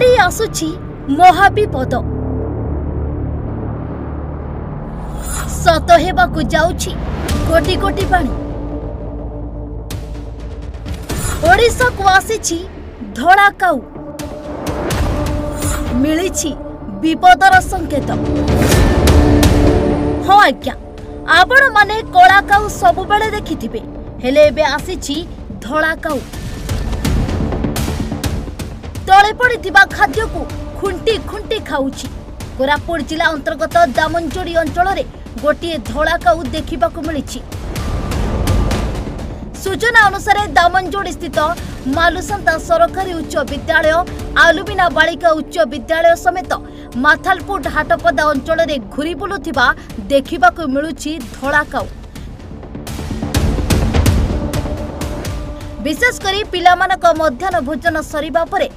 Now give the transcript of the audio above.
माड़ी आसुछि महाविपद सत हेबाकु जाउछि कोटी कोटी पानी ओडिशा को आसीछि धड़ा काऊ मिलिछि विपदर संकेत। हाँ आज्ञा आपण माने कला काऊ सबु बेले देखिथिबे हेले एबे आसीछि धड़ा काऊ तळे पड़िथिबा खाद्य को खुंटी खुंटी खाउछि। कोरापुट जिला अंतर्गत दामनजोड़ी अंचल रे गोटे धड़ा काऊ देखिबाकु मिलिछि। सूचना अनुसार दामनजोड़ी स्थित मालुसंता सरकारी उच्च विद्यालय आलुबिना बालिका उच्च विद्यालय समेत माथालपुट हाटपदा अंचल रे घुरी बुलुथिबा देखिबाकु मिलुछि धड़ा काऊ। विशेषकर पिलामानक मध्याह्न भोजन सरिबा परे